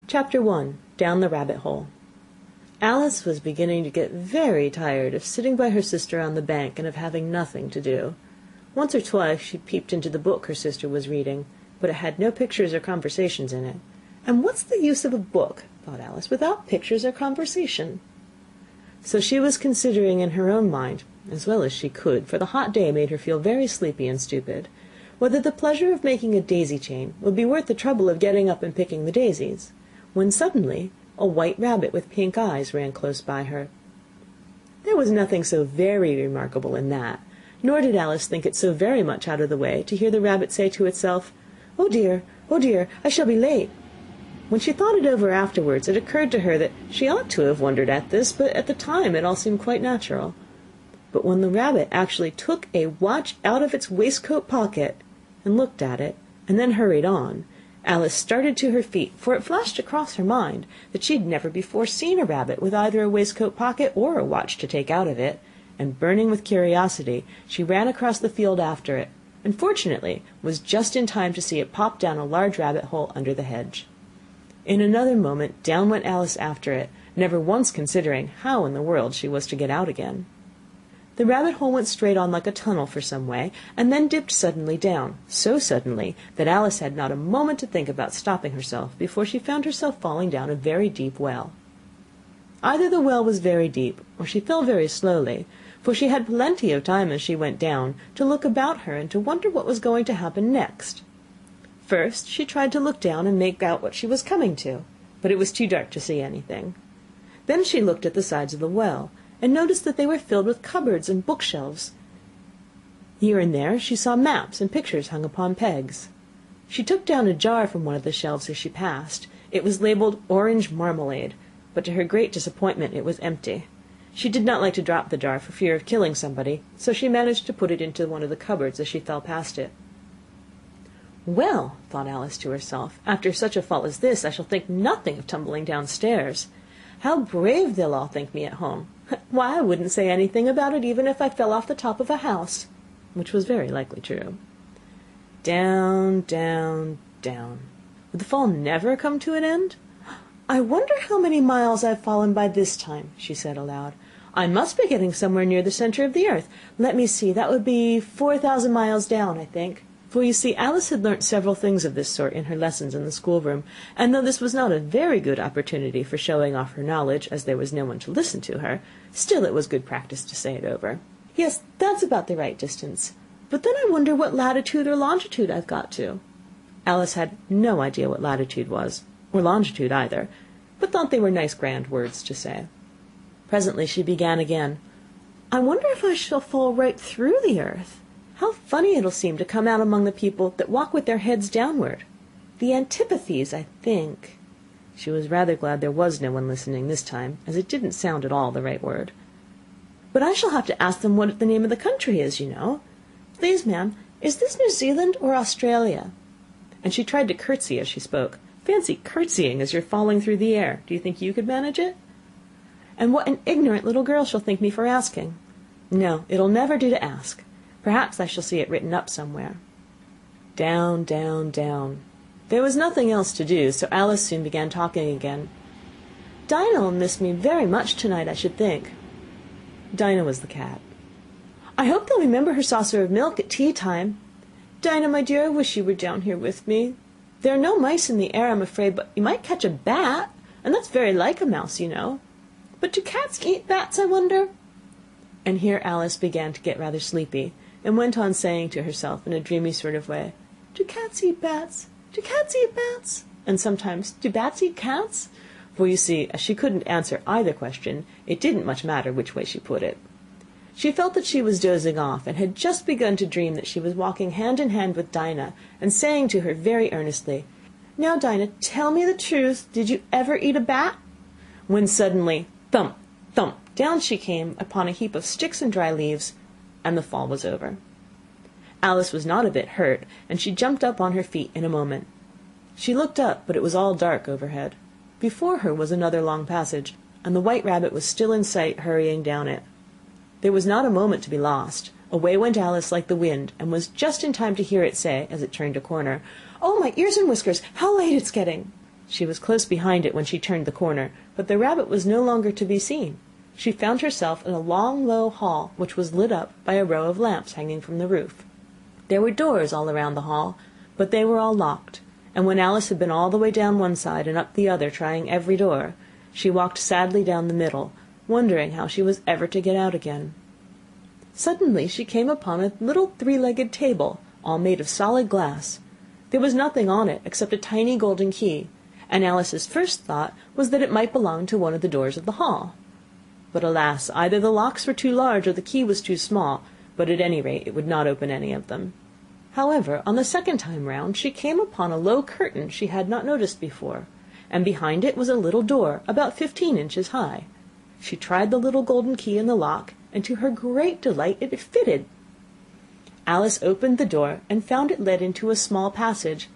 Chapter 1. Down the Rabbit Hole. Alice was beginning to get very tired of sitting by her sister on the bank and of having nothing to do. Once or twice she peeped into the book her sister was reading, but it had no pictures or conversations in it. And what's the use of a book, thought Alice, without pictures or conversation? So she was considering in her own mind, as well as she could, for the hot day made her feel very sleepy and stupid, whether the pleasure of making a daisy chain would be worth the trouble of getting up and picking the daisies, when suddenly a white rabbit with pink eyes ran close by her. There was nothing so very remarkable in that, nor did Alice think it so very much out of the way to hear the rabbit say to itself, oh dear, I shall be late." When she thought it over afterwards, it occurred to her that she ought to have wondered at this, but at the time it all seemed quite natural. But when the rabbit actually took a watch out of its waistcoat pocket and looked at it, and then hurried on, Alice started to her feet, for it flashed across her mind that she had never before seen a rabbit with either a waistcoat pocket or a watch to take out of it, and burning with curiosity, she ran across the field after it, and fortunately was just in time to see it pop down a large rabbit hole under the hedge. In another moment down went Alice after it, never once considering how in the world she was to get out again. The rabbit hole went straight on like a tunnel for some way, and then dipped suddenly down, so suddenly that Alice had not a moment to think about stopping herself before she found herself falling down a very deep well. Either the well was very deep, or she fell very slowly, for she had plenty of time as she went down to look about her and to wonder what was going to happen next. First she tried to look down and make out what she was coming to, but it was too dark to see anything. Then she looked at the sides of the well, and noticed that they were filled with cupboards and bookshelves. Here and there she saw maps and pictures hung upon pegs. She took down a jar from one of the shelves as she passed. It was labelled orange marmalade, but to her great disappointment it was empty. She did not like to drop the jar for fear of killing somebody, so she managed to put it into one of the cupboards as she fell past it. Well, thought Alice to herself, after such a fall as this I shall think nothing of tumbling downstairs. How brave they'll all think me at home. Why, I wouldn't say anything about it even if I fell off the top of a house, which was very likely true. Down, down, down. Would the fall never come to an end? I wonder how many miles I've fallen by this time, she said aloud. I must be getting somewhere near the center of the earth. Let me see, that would be 4,000 miles down, I think. For you see, Alice had learnt several things of this sort in her lessons in the schoolroom, and though this was not a very good opportunity for showing off her knowledge, as there was no one to listen to her, still it was good practice to say it over. Yes, that's about the right distance. But then I wonder what latitude or longitude I've got to. Alice had no idea what latitude was, or longitude either, but thought they were nice grand words to say. Presently she began again. I wonder if I shall fall right through the earth. How funny it'll seem to come out among the people that walk with their heads downward. The antipathies, I think. She was rather glad there was no one listening this time, as it didn't sound at all the right word. But I shall have to ask them what the name of the country is, you know. Please, ma'am, is this New Zealand or Australia? And she tried to curtsy as she spoke. Fancy curtsying as you're falling through the air. Do you think you could manage it? And what an ignorant little girl she'll think me for asking. No, it'll never do to ask. Perhaps I shall see it written up somewhere. Down, down, down. There was nothing else to do, so Alice soon began talking again. Dinah'll miss me very much tonight, I should think. Dinah was the cat. I hope they'll remember her saucer of milk at tea time. Dinah, my dear, I wish you were down here with me. There are no mice in the air, I'm afraid, but you might catch a bat, and that's very like a mouse, you know. But do cats eat bats, I wonder? And here Alice began to get rather sleepy, and went on saying to herself in a dreamy sort of way, Do cats eat bats? Do cats eat bats? And sometimes, do bats eat cats? For you see, as she couldn't answer either question, it didn't much matter which way she put it. She felt that she was dozing off, and had just begun to dream that she was walking hand in hand with Dinah, and saying to her very earnestly, Now, Dinah, tell me the truth, did you ever eat a bat? When suddenly, thump, thump, down she came upon a heap of sticks and dry leaves, and the fall was over. Alice was not a bit hurt, and she jumped up on her feet in a moment. She looked up, but it was all dark overhead. Before her was another long passage, and the white rabbit was still in sight, hurrying down it. There was not a moment to be lost. Away went Alice like the wind, and was just in time to hear it say, as it turned a corner, "Oh, my ears and whiskers, how late it's getting!" She was close behind it when she turned the corner, but the rabbit was no longer to be seen. She found herself in a long, low hall, which was lit up by a row of lamps hanging from the roof. There were doors all around the hall, but they were all locked, and when Alice had been all the way down one side and up the other, trying every door, she walked sadly down the middle, wondering how she was ever to get out again. Suddenly she came upon a little three-legged table, all made of solid glass. There was nothing on it except a tiny golden key, and Alice's first thought was that it might belong to one of the doors of the hall. But alas, either the locks were too large or the key was too small, but at any rate it would not open any of them. However, on the second time round she came upon a low curtain she had not noticed before, and behind it was a little door about 15 inches high. She tried the little golden key in the lock, and to her great delight it fitted. Alice opened the door and found it led into a small passage,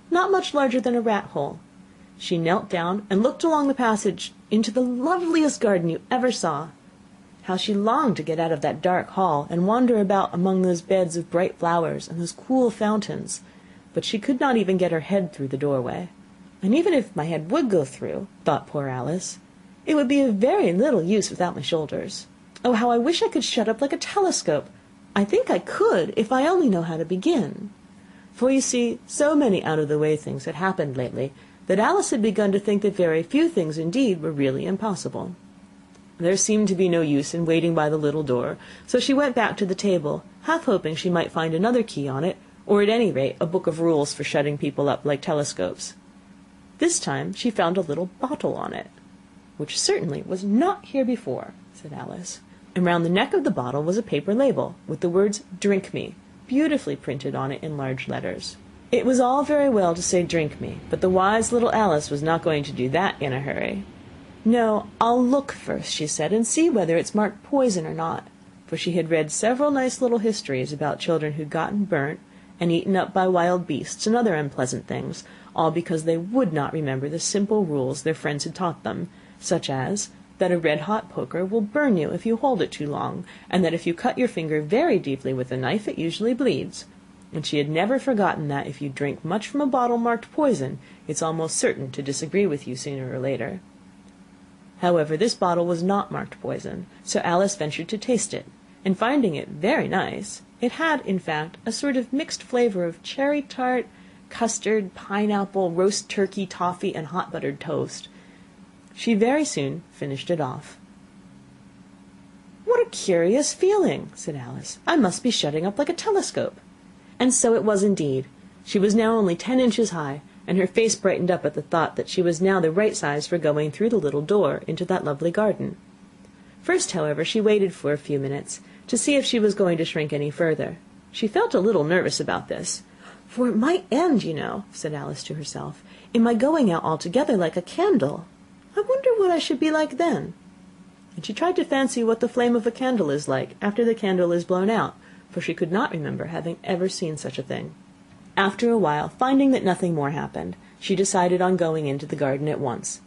not much larger than a rat hole. She knelt down and looked along the passage into the loveliest garden you ever saw. How she longed to get out of that dark hall and wander about among those beds of bright flowers and those cool fountains, but she could not even get her head through the doorway. And even if my head would go through, thought poor Alice, it would be of very little use without my shoulders. Oh, how I wish I could shut up like a telescope! I think I could, if I only know how to begin. For you see, so many out-of-the-way things had happened lately, that Alice had begun to think that very few things indeed were really impossible. There seemed to be no use in waiting by the little door, so she went back to the table, half hoping she might find another key on it, or at any rate a book of rules for shutting people up like telescopes. This time she found a little bottle on it, which certainly was not here before, said Alice, and round the neck of the bottle was a paper label, with the words "Drink me" beautifully printed on it in large letters. It was all very well to say "drink me," but the wise little Alice was not going to do that in a hurry. "No, I'll look first," she said, "and see whether it's marked poison or not," for she had read several nice little histories about children who'd gotten burnt and eaten up by wild beasts and other unpleasant things, all because they would not remember the simple rules their friends had taught them, such as that a red-hot poker will burn you if you hold it too long, and that if you cut your finger very deeply with a knife it usually bleeds. And she had never forgotten that if you drink much from a bottle marked poison, it's almost certain to disagree with you sooner or later. However, this bottle was not marked poison, so Alice ventured to taste it, and finding it very nice, it had, in fact, a sort of mixed flavour of cherry tart, custard, pineapple, roast turkey, toffee, and hot buttered toast. She very soon finished it off. "What a curious feeling," said Alice. "I must be shutting up like a telescope." And so it was indeed. She was now only 10 inches high, and her face brightened up at the thought that she was now the right size for going through the little door into that lovely garden. First, however, she waited for a few minutes, to see if she was going to shrink any further. She felt a little nervous about this, "for it might end, you know," said Alice to herself, "in my going out altogether like a candle. I wonder what I should be like then." And she tried to fancy what the flame of a candle is like after the candle is blown out, for she could not remember having ever seen such a thing. After a while, finding that nothing more happened, she decided on going into the garden at once.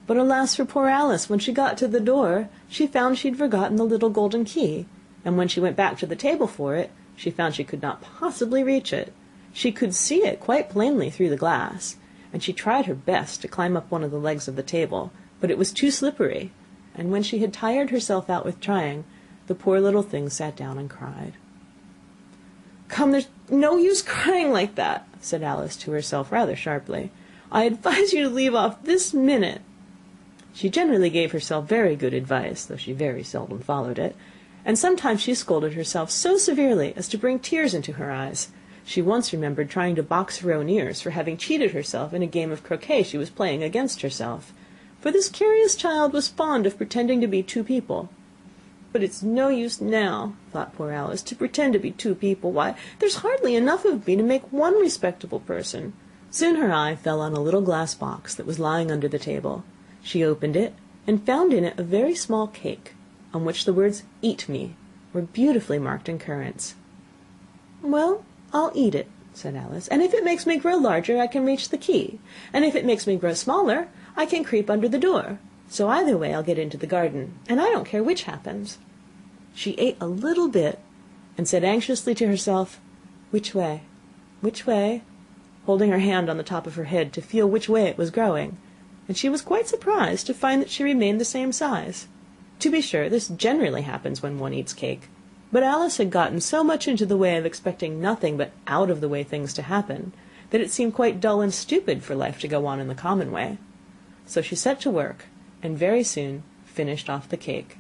But alas for poor Alice, when she got to the door, she found she had forgotten the little golden key, and when she went back to the table for it, she found she could not possibly reach it. She could see it quite plainly through the glass, and she tried her best to climb up one of the legs of the table, but it was too slippery, and when she had tired herself out with trying, the poor little thing sat down and cried. "Come, there's no use crying like that," said Alice to herself rather sharply. "I advise you to leave off this minute." She generally gave herself very good advice, though she very seldom followed it, and sometimes she scolded herself so severely as to bring tears into her eyes. She once remembered trying to box her own ears for having cheated herself in a game of croquet she was playing against herself, for this curious child was fond of pretending to be two people. "But it's no use now," thought poor Alice, "to pretend to be two people. Why, there's hardly enough of me to make one respectable person." Soon her eye fell on a little glass box that was lying under the table. She opened it, and found in it a very small cake, on which the words "Eat me" were beautifully marked in currants. "Well, I'll eat it," said Alice, "and if it makes me grow larger I can reach the key, and if it makes me grow smaller I can creep under the door. So either way I'll get into the garden, and I don't care which happens." She ate a little bit, and said anxiously to herself, "Which way? Which way?" holding her hand on the top of her head to feel which way it was growing, and she was quite surprised to find that she remained the same size. To be sure, this generally happens when one eats cake, but Alice had gotten so much into the way of expecting nothing but out of the way things to happen, that it seemed quite dull and stupid for life to go on in the common way. So she set to work, and very soon finished off the cake.